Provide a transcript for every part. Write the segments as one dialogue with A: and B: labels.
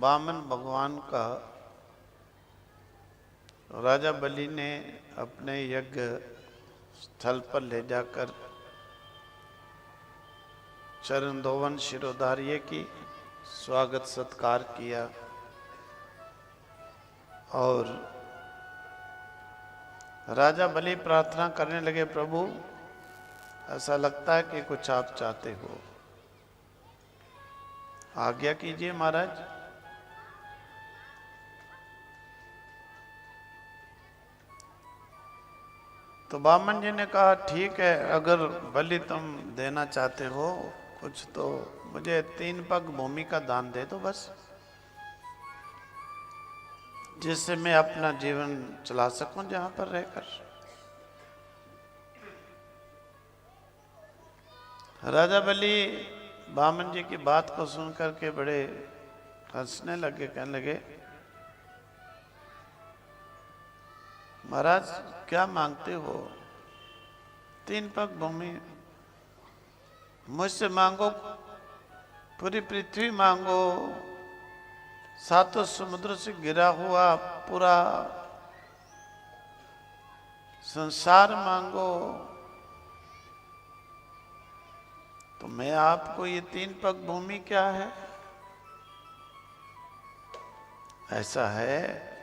A: वामन भगवान का राजा बलि ने अपने यज्ञ स्थल पर ले जाकर चरण धोवन शिरोधार्य की स्वागत सत्कार किया और राजा बलि प्रार्थना करने लगे, प्रभु ऐसा लगता है कि कुछ आप चाहते हो, आज्ञा कीजिए महाराज। तो वामन जी ने कहा, ठीक है, अगर बलि तुम देना चाहते हो कुछ तो मुझे 3 पग भूमि का दान दे दो बस, जिससे मैं अपना जीवन चला सकूं जहां पर रहकर। राजा बलि वामन जी की बात को सुनकर के बड़े हंसने लगे, कहने लगे, महाराज क्या मांगते हो? 3 पग भूमि मुझसे मांगो, पूरी पृथ्वी मांगो, 7 समुद्र से घिरा हुआ पूरा संसार मांगो, तो मैं आपको ये 3 पग भूमि क्या है? ऐसा है,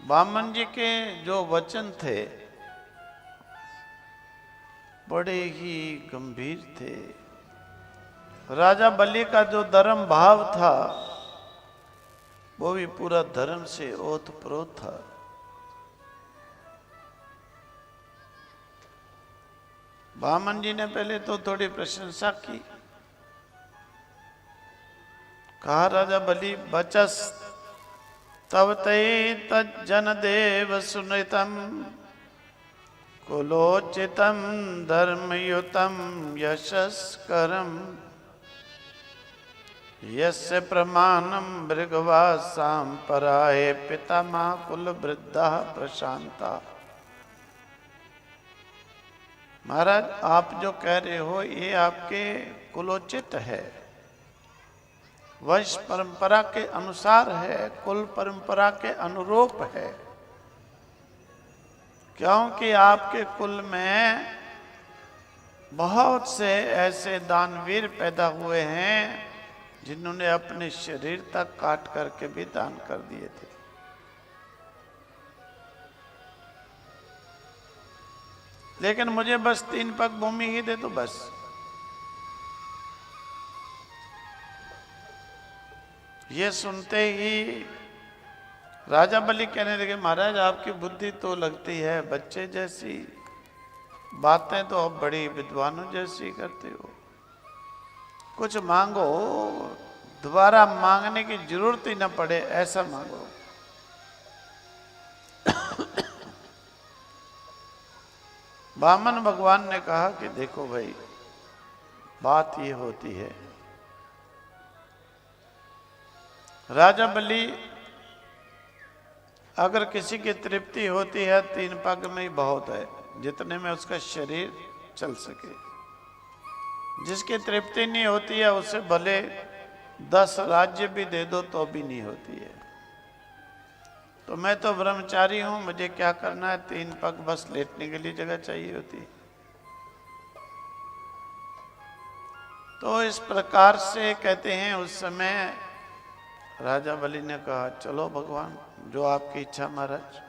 A: वामन जी के जो वचन थे बड़े ही गंभीर थे। राजा बलि का जो धर्म भाव था वो भी पूरा धर्म से ओतप्रोत था। वामन जी ने पहले तो थोड़ी प्रशंसा की, कहा, राजा बलि बचस तव तै तज्जन देव सुनितम कुलोचितम धर्मयुतम यशस्करम यस्य प्रमाणम भृगवासाम पराये पितामह कुल वृद्धा प्रशांता। महाराज आप जो कह रहे हो ये आपके कुलोचित है, वंश परंपरा के अनुसार है, कुल परंपरा के अनुरूप है, क्योंकि आपके कुल में बहुत से ऐसे दानवीर पैदा हुए हैं जिन्होंने अपने शरीर तक काट करके भी दान कर दिए थे। लेकिन मुझे बस 3 पग भूमि ही दे दो बस। ये सुनते ही राजा बलि कहने लगे, महाराज आपकी बुद्धि तो लगती है बच्चे जैसी, बातें तो अब बड़ी विद्वानों जैसी करते हो, कुछ मांगो, दोबारा मांगने की जरूरत ही ना पड़े ऐसा मांगो। वामन भगवान ने कहा कि देखो भाई, बात ये होती है, राजा बलि अगर किसी की तृप्ति होती है 3 पग में ही बहुत है, जितने में उसका शरीर चल सके। जिसकी तृप्ति नहीं होती है उसे भले 10 राज्य भी दे दो तो भी नहीं होती है। तो मैं तो ब्रह्मचारी हूं, मुझे क्या करना है, 3 पग बस लेटने के लिए जगह चाहिए होती। तो इस प्रकार से कहते हैं उस समय राजा बलि ने कहा, चलो भगवान जो आपकी इच्छा महाराज।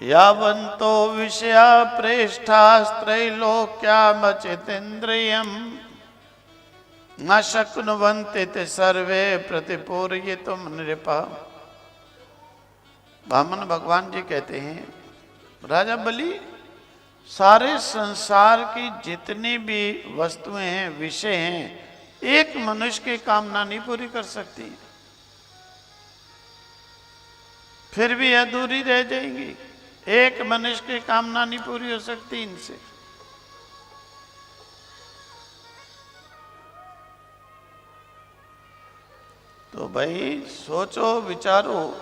A: यावन्तो विषया प्रेष्ठास्त्रैलोक्यामचितेन्द्रियं न शक्नुवन्ति ते सर्वे प्रतिपूरयितुं नृपा। वामन भगवान जी कहते हैं, राजा बलि सारे संसार की जितनी भी वस्तुएं हैं, विषय हैं, एक मनुष्य की कामना नहीं पूरी कर सकती, फिर भी अधूरी रह जाएंगी। एक मनुष्य की कामना नहीं पूरी हो सकती इनसे। तो भाई सोचो विचारो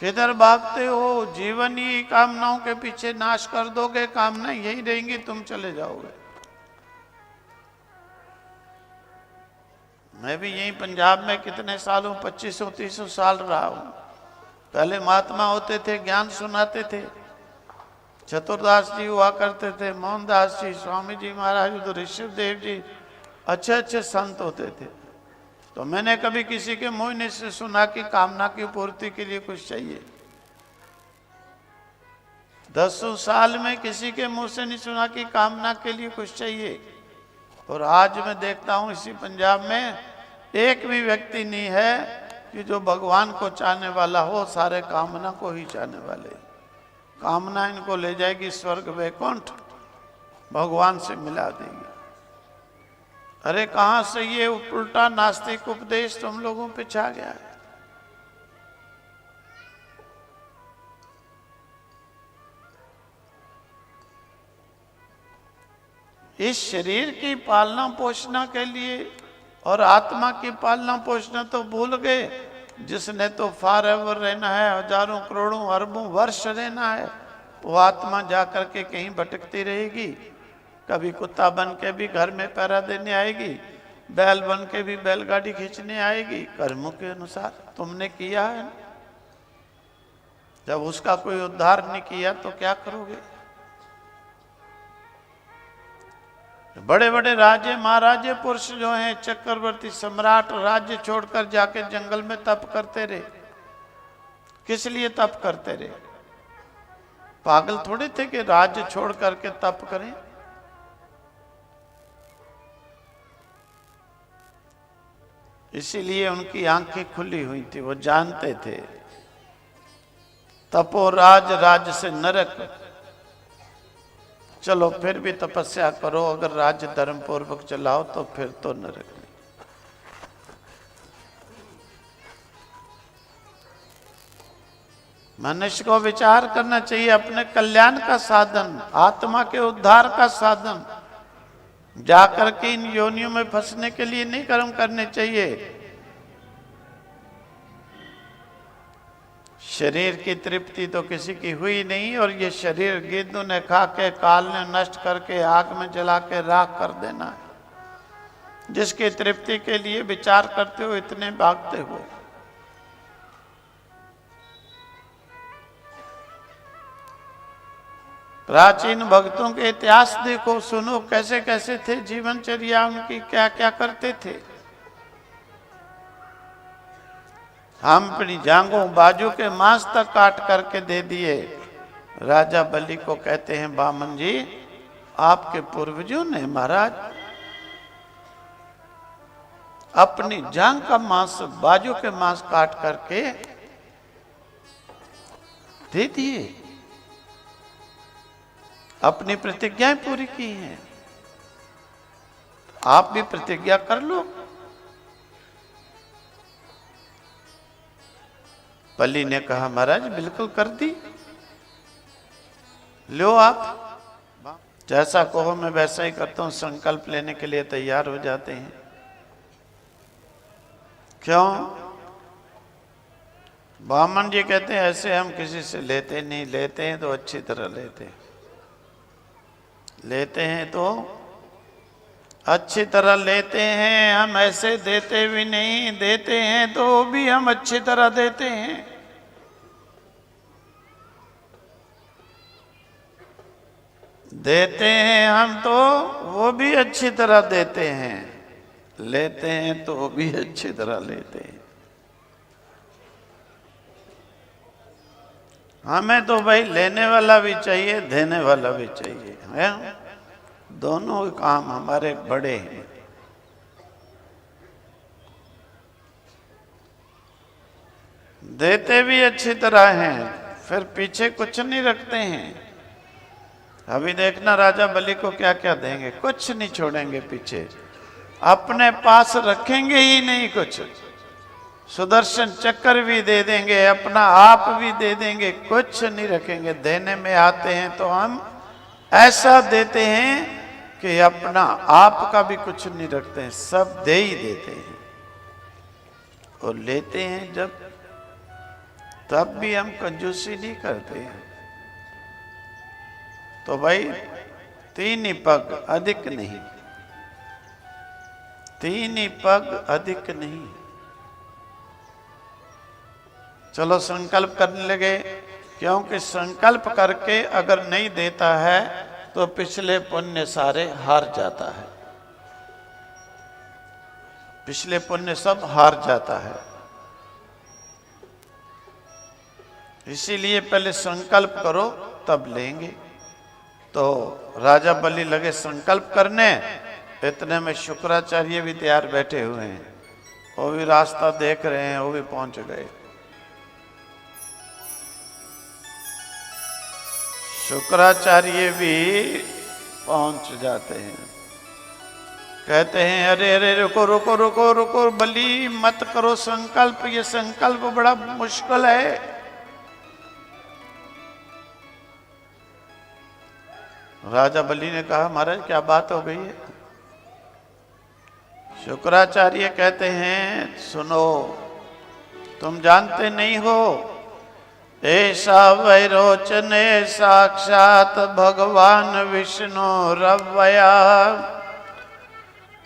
A: किधर भागते हो? जीवन ही कामनाओं के पीछे नाश कर दोगे, कामना यही रहेंगी, तुम चले जाओगे। मैं भी यहीं पंजाब में कितने सालों, 2500-3000 साल रहा हूं। पहले महात्मा होते थे, ज्ञान सुनाते थे। चतुरदास जी हुआ करते थे, मोहनदास जी, स्वामी जी महाराज, ऋषभ देव जी, अच्छे अच्छे संत होते थे। तो मैंने कभी किसी के मुंह नहीं से सुना कि कामना की पूर्ति के लिए कुछ चाहिए। 10 साल में किसी के मुंह से नहीं सुना कि कामना के लिए कुछ चाहिए। और आज मैं देखता हूं इसी पंजाब में एक भी व्यक्ति नहीं है कि जो भगवान को चाहने वाला हो। सारे कामना को ही चाहने वाले। कामना इनको ले जाएगी स्वर्ग वैकुंठ, भगवान से मिला देगी। अरे कहां से ये उल्टा नास्तिक उपदेश तुम लोगों पे छा गया है? इस शरीर की पालना पोषणा के लिए और आत्मा की पालना पोषणा तो भूल गए। जिसने तो फॉरएवर रहना है, हजारों करोड़ों अरबों वर्ष रहना है, वो आत्मा जाकर के कहीं भटकती रहेगी। कभी कुत्ता बन के भी घर में पहरा देने आएगी, बैल बन के भी बैलगाड़ी खींचने आएगी। कर्मों के अनुसार तुमने किया है, जब उसका कोई उद्धार नहीं किया तो क्या करोगे? बड़े बड़े राजे महाराजे पुरुष जो हैं, चक्रवर्ती सम्राट, राज्य छोड़कर जाके जंगल में तप करते रहे। किस लिए तप करते रहे? पागल थोड़े थे कि राज्य छोड़ करके तप करें। इसीलिए उनकी आंखें खुली हुई थी, वो जानते थे तपो राज, राज से नरक। चलो फिर भी तपस्या करो, अगर राज्य धर्म पूर्वक चलाओ तो फिर तो नरक नहीं। मनुष्य को विचार करना चाहिए, अपने कल्याण का साधन, आत्मा के उद्धार का साधन, जाकर के इन योनियों में फंसने के लिए नहीं कर्म करने चाहिए। शरीर की तृप्ति तो किसी की हुई नहीं, और ये शरीर गिद्धों ने खा के, काल ने नष्ट करके, आग में जला के राख कर देना है। जिसकी तृप्ति के लिए विचार करते हो, इतने भागते हो। प्राचीन भक्तों के इतिहास देखो, सुनो, कैसे कैसे थे जीवनचर्या उनकी, क्या क्या करते थे। हम अपनी जांघों बाजू के मांस तक काट करके दे दिए। राजा बलि को कहते हैं, बामन जी, आपके पूर्वजों ने महाराज अपनी जांघ का मांस, बाजू के मांस काट करके दे दिए, अपनी प्रतिज्ञाएं पूरी की हैं। आप भी प्रतिज्ञा कर लो। बलि ने कहा, महाराज बिल्कुल कर दी, लो आप, जैसा कहो मैं वैसा ही करता हूं। संकल्प लेने के लिए तैयार हो जाते हैं। क्यों? बामन जी कहते हैं, ऐसे हम किसी से लेते नहीं, लेते हैं तो अच्छी तरह लेते हैं, लेते हैं तो अच्छी तरह लेते हैं। हम ऐसे देते भी नहीं, देते हैं तो भी हम अच्छी तरह देते हैं। देते हैं हम तो वो भी अच्छी तरह देते हैं, लेते हैं तो भी अच्छी तरह लेते हैं। हमें तो भाई लेने वाला भी चाहिए, देने वाला भी चाहिए, है? दोनों काम हमारे बड़े हैं। देते भी अच्छी तरह हैं, फिर पीछे कुछ नहीं रखते हैं। अभी देखना राजा बलि को क्या क्या देंगे, कुछ नहीं छोड़ेंगे पीछे, अपने पास रखेंगे ही नहीं कुछ। सुदर्शन चक्र भी दे देंगे, अपना आप भी दे देंगे, कुछ नहीं रखेंगे। देने में आते हैं तो हम ऐसा देते हैं कि अपना आप का भी कुछ नहीं रखते हैं, सब दे ही देते हैं। और लेते हैं जब तब भी हम कंजूसी नहीं करते हैं। तो भाई 3 ही पग अधिक नहीं, 3 ही पग अधिक नहीं। चलो संकल्प करने लगे, क्योंकि संकल्प करके अगर नहीं देता है तो पिछले पुण्य सारे हार जाता है, पिछले पुण्य सब हार जाता है। इसीलिए पहले संकल्प करो तब लेंगे। तो राजा बलि लगे संकल्प करने, इतने में शुक्राचार्य भी तैयार बैठे हुए हैं, वो भी रास्ता देख रहे हैं, वो भी पहुंच गए। शुक्राचार्य भी पहुंच जाते हैं, कहते हैं अरे अरे रुको रुको रुको रुको, बलि मत करो संकल्प, ये संकल्प बड़ा मुश्किल है। राजा बलि ने कहा महाराज क्या बात हो गई है? शुक्राचार्य कहते हैं सुनो, तुम जानते नहीं हो, ऐसा वैरोचने साक्षात भगवान विष्णु रवया,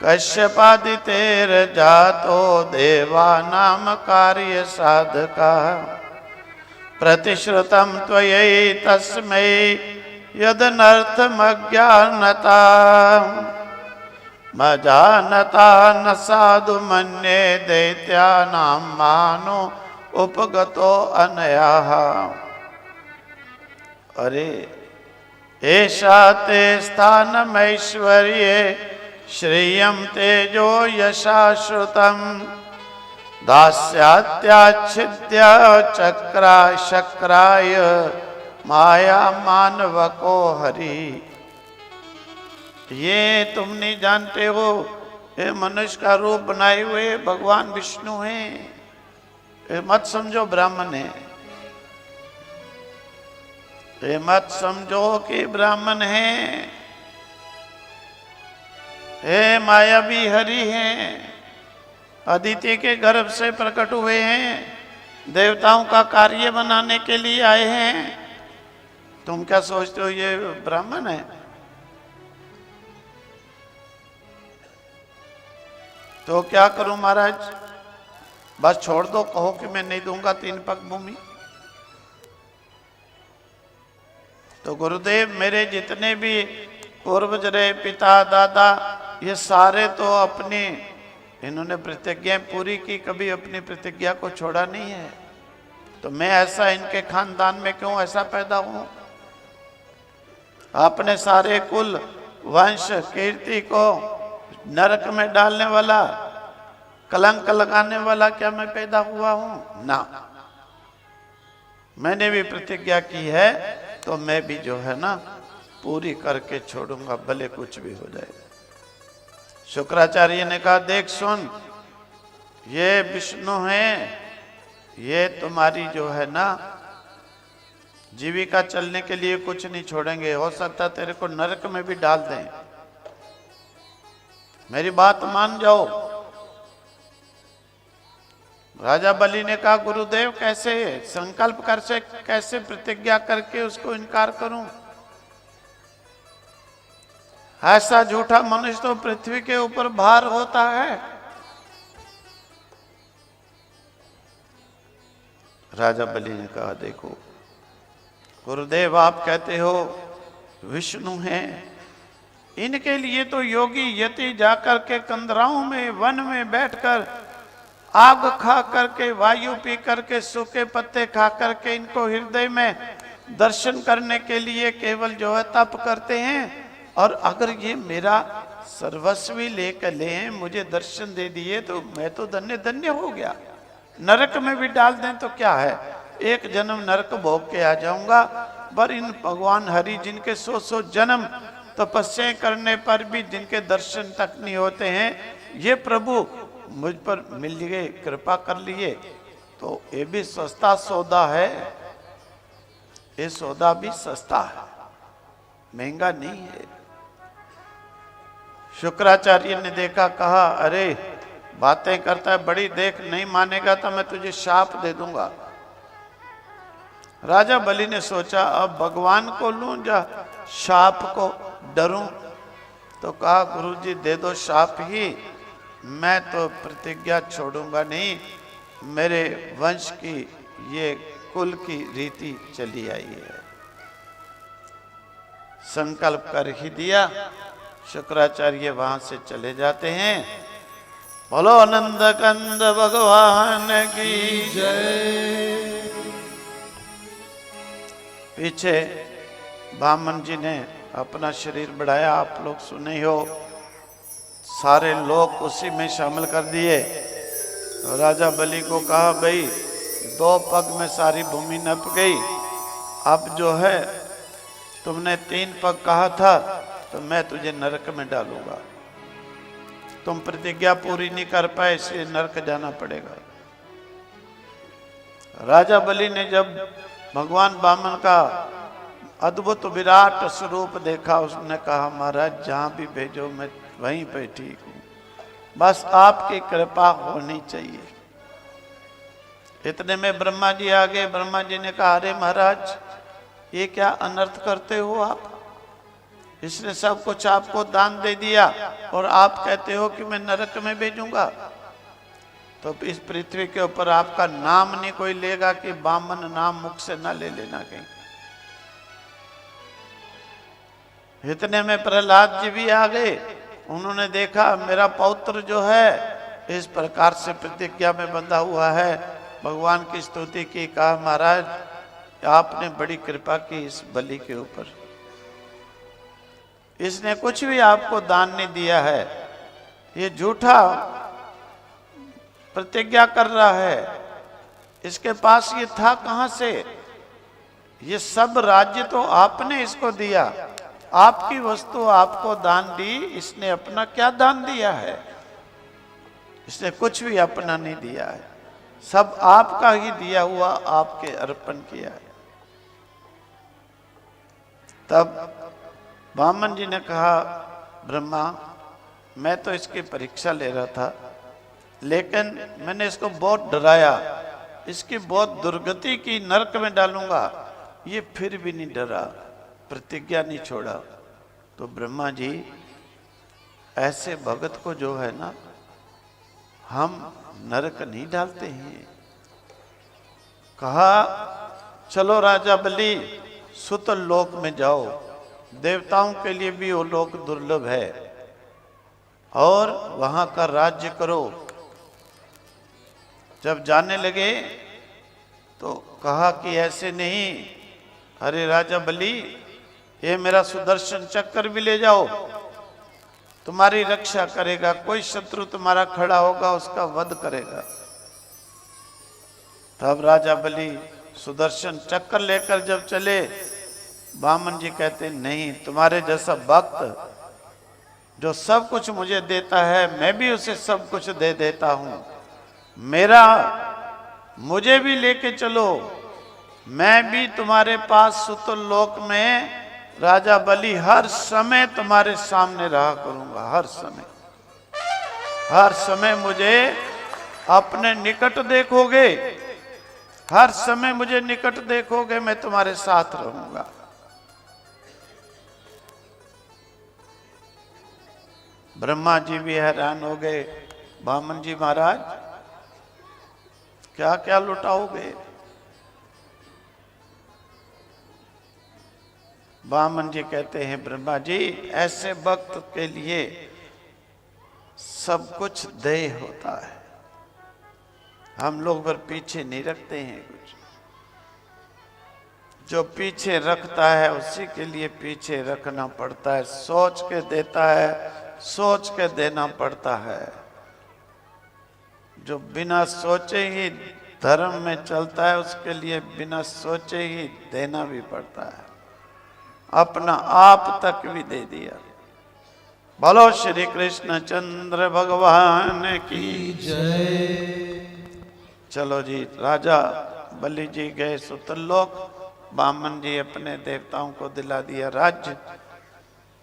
A: कश्यपादितेर जातो देवानाम कार्य साधका, प्रतिश्रुतम त्वयि तस्मै यदनर्थमज्ञानता, मजानता न साधु मन्ये दैत्यानां मानो उपगतो अनयाः। अरे ऐसा ते स्थानमैश्वर्ये श्रियं तेजो यशाश्रुतं, दास्यात्याच्छिद्य चक्रा शक्राय माया मानवको हरि। ये तुम नहीं जानते हो, ये मनुष्य का रूप बनाए हुए भगवान विष्णु हैं, ये मत समझो ब्राह्मण है, ये मत समझो कि ब्राह्मण हैं, हे मायावी हरि हैं, अदिति के गर्भ से प्रकट हुए हैं, देवताओं का कार्य बनाने के लिए आए हैं। तुम क्या सोचते हो ये ब्राह्मण है? तो क्या करूं महाराज? बस छोड़ दो, कहो कि मैं नहीं दूंगा 3 पग भूमि। तो गुरुदेव मेरे जितने भी पूर्वज रहे, पिता दादा, ये सारे तो अपनी इन्होंने प्रतिज्ञा पूरी की, कभी अपनी प्रतिज्ञा को छोड़ा नहीं है। तो मैं ऐसा इनके खानदान में क्यों ऐसा पैदा हूं? अपने सारे कुल वंश कीर्ति को नरक में डालने वाला, कलंक लगाने वाला क्या मैं पैदा हुआ हूं? ना, मैंने भी प्रतिज्ञा की है तो मैं भी जो है ना पूरी करके छोड़ूंगा, भले कुछ भी हो जाए। शुक्राचार्य ने कहा देख सुन, ये विष्णु हैं, ये तुम्हारी जो है ना जीविका चलने के लिए कुछ नहीं छोड़ेंगे, हो सकता तेरे को नरक में भी डाल दें, मेरी बात मान जाओ। राजा बलि ने कहा गुरुदेव कैसे संकल्प कर से कैसे प्रतिज्ञा करके उसको इनकार करूं? ऐसा झूठा मनुष्य तो पृथ्वी के ऊपर भार होता है। राजा बलि ने कहा देखो गुरुदेव, आप कहते हो विष्णु हैं, इनके लिए तो योगी यति जाकर के कंदराओं में वन में बैठकर आग खा करके, वायु पी करके, सूखे पत्ते खा करके इनको हृदय में दर्शन करने के लिए केवल जो है तप करते हैं। और अगर ये मेरा सर्वस्वी लेकर ले मुझे दर्शन दे दिए तो मैं तो धन्य धन्य हो गया। नरक में भी डाल दें तो क्या है, एक जन्म नरक भोग के आ जाऊंगा। पर इन भगवान हरि जिनके 100 जन्म तपस्या करने पर भी जिनके दर्शन तक नहीं होते हैं, ये प्रभु मुझ पर मिल गए, कृपा कर लिए, तो ये भी सस्ता सौदा है, ये सौदा भी सस्ता है, महंगा नहीं है। शुक्राचार्य ने देखा, कहा अरे बातें करता है बड़ी, देख नहीं मानेगा तो मैं तुझे शाप दे दूंगा। राजा बलि ने सोचा अब भगवान को लूं या शाप को डरूं, तो कहा गुरुजी दे दो शाप ही, मैं तो प्रतिज्ञा छोड़ूंगा नहीं, मेरे वंश की ये कुल की रीति चली आई है। संकल्प कर ही दिया। शुक्राचार्य वहां से चले जाते हैं। बोलो आनंद कंद भगवान की जय। पीछे बामन जी ने अपना शरीर बढ़ाया, आप लोग सुने हो, सारे लोग उसी में शामिल कर दिए। तो राजा बलि को कहा भाई 2 पग में सारी भूमि नप गई, अब जो है तुमने 3 पग कहा था तो मैं तुझे नरक में डालूंगा, तुम प्रतिज्ञा पूरी नहीं कर पाए इसलिए नरक जाना पड़ेगा। राजा बलि ने जब भगवान वामन का अद्भुत विराट स्वरूप देखा, उसने कहा महाराज जहां भी भेजो मैं वहीं पे ठीक हूं, बस आपकी कृपा होनी चाहिए। इतने में ब्रह्मा जी आ गए। ब्रह्मा जी ने कहा अरे महाराज ये क्या अनर्थ करते हो आप, इसने सब कुछ आपको दान दे दिया और आप कहते हो कि मैं नरक में भेजूंगा, तो इस पृथ्वी के ऊपर आपका नाम नहीं कोई लेगा कि बामन नाम मुख से ना ले लेना कहीं। इतने में प्रहलाद जी भी आ गए। उन्होंने देखा मेरा पौत्र जो है इस प्रकार से प्रतिज्ञा में बंधा हुआ है, भगवान की स्तुति की। कहा महाराज आपने बड़ी कृपा की इस बलि के ऊपर, इसने कुछ भी आपको दान नहीं दिया है, ये झूठा प्रतिज्ञा कर रहा है, इसके पास ये था कहां से, ये सब राज्य तो आपने इसको दिया, आपकी वस्तु आपको दान दी, इसने अपना क्या दान दिया है, इसने कुछ भी अपना नहीं दिया है, सब आपका ही दिया हुआ आपके अर्पण किया है। तब वामन जी ने कहा ब्रह्मा मैं तो इसकी परीक्षा ले रहा था, लेकिन मैंने इसको बहुत डराया, इसकी बहुत दुर्गति की, नरक में डालूंगा, ये फिर भी नहीं डरा, प्रतिज्ञा नहीं छोड़ा। तो ब्रह्मा जी ऐसे भगत को जो है ना हम नरक नहीं डालते हैं। कहा चलो राजा बलि सुतल लोक में जाओ, देवताओं के लिए भी वो लोक दुर्लभ है, और वहां का राज्य करो। जब जाने लगे तो कहा कि ऐसे नहीं, अरे राजा बलि ये मेरा सुदर्शन चक्र भी ले जाओ, तुम्हारी रक्षा करेगा, कोई शत्रु तुम्हारा खड़ा होगा उसका वध करेगा। तब राजा बलि सुदर्शन चक्र लेकर जब चले, वामन जी कहते नहीं, तुम्हारे जैसा भक्त जो सब कुछ मुझे देता है मैं भी उसे सब कुछ दे देता हूं, मुझे भी लेके चलो, मैं भी तुम्हारे पास सुतल लोक में राजा बलि हर समय तुम्हारे सामने रहा करूंगा, हर समय मुझे अपने निकट देखोगे, हर समय मुझे निकट देखोगे, मैं तुम्हारे साथ रहूंगा। ब्रह्मा जी भी हैरान हो गए, वामन जी महाराज क्या क्या लुटाओगे। वामन जी कहते हैं ब्रह्मा जी ऐसे भक्त के लिए सब कुछ देय होता है, हम लोग पर पीछे नहीं रखते हैं कुछ, जो पीछे रखता है उसी के लिए पीछे रखना पड़ता है, सोच के देता है सोच के देना पड़ता है, जो बिना सोचे ही धर्म में चलता है उसके लिए बिना सोचे ही देना भी पड़ता है, अपना आप तक भी दे दिया। बोलो श्री कृष्ण चंद्र भगवान की जय। चलो जी, राजा बलि जी गए सुतल लोक, वामन जी अपने देवताओं को दिला दिया राज्य।